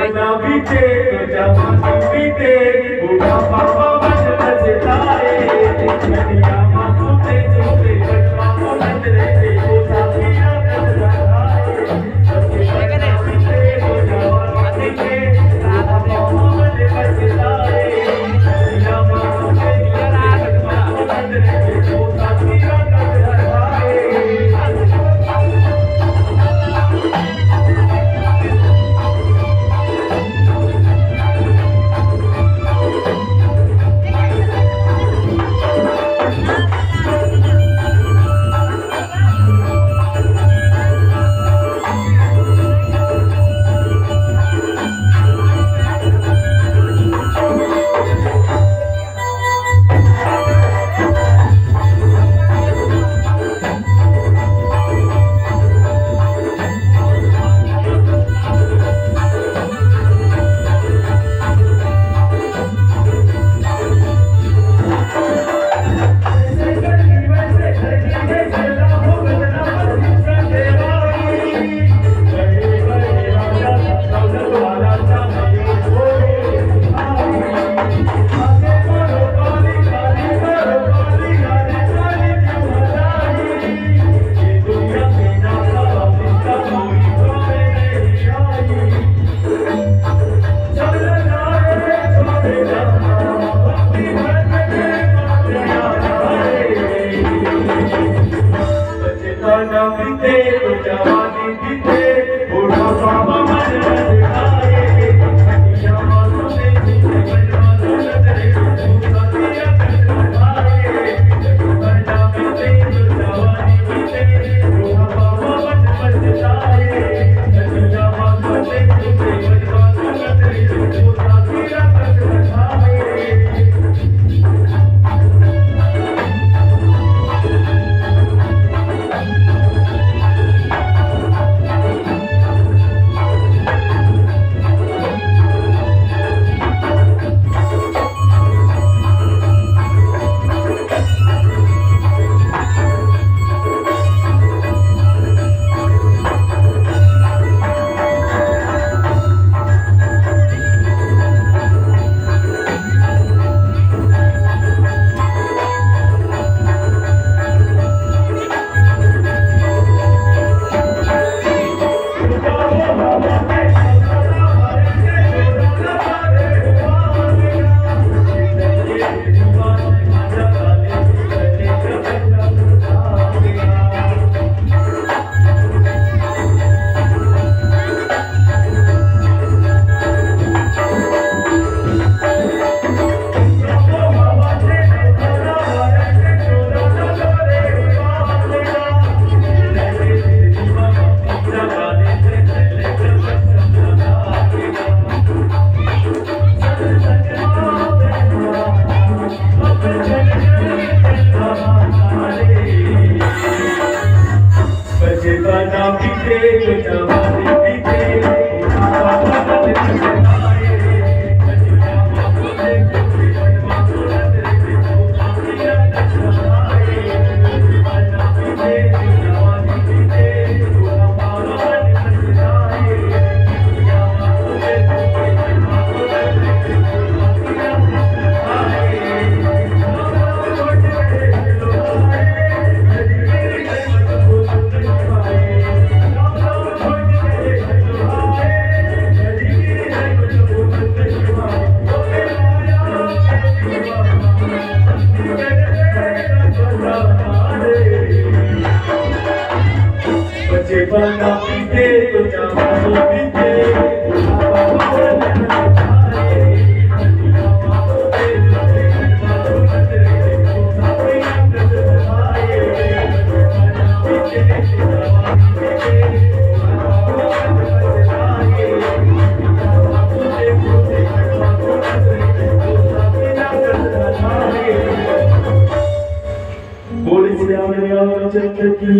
बचपना बीते तो जवानी बीते बूढ़ा पापा बच बचताए दुनिया मासूते सोते बचपा बुलंद रहते वो साथिया कर रखाए बचपना बीते तो जवानी बीते बूढ़ा पापा बच बचताए दुनिया मासूते बचपा बुलंद रहते वो साथिया कर रखाए बचपना बीते तो जवानी बीते बूढ़ा पापा बच बचताए दुनिया मासूते सोते बचपा बुलंद रहते वो साथिया कर रखाए बचपना बीते तो जवानी बीते बूढ़ा पापा बच बचताए दुनिया मासूते सोते बचपा बुलंद रहते वो साथिया कर रखाए बचपना बीते तो जवानी बीते बूढ़ा पापा बच बचताए दुनिया मासूते सोते बचपा बुलंद रहते वो साथिया कर रखाए बचपना बीते तो जवानी बीते बूढ़ा पापा बच बचताए दुनिया मासूते सोते बचपा बुलंद रहते वो साथिया कर रखाए बचपना बीते तो जवानी बीते बूढ़ा पापा बच बचताए दुनिया मासूते सोते बचपा बुलंद रहते वो साथिया कर रखाए बचपना बीते तो जवानी बीते बूढ़ा पापा बच बचताए दुनिया मासूते सोते बचपा बुलंद रहते वो साथिया कर रखाए बोली श्याम रामचंद्र की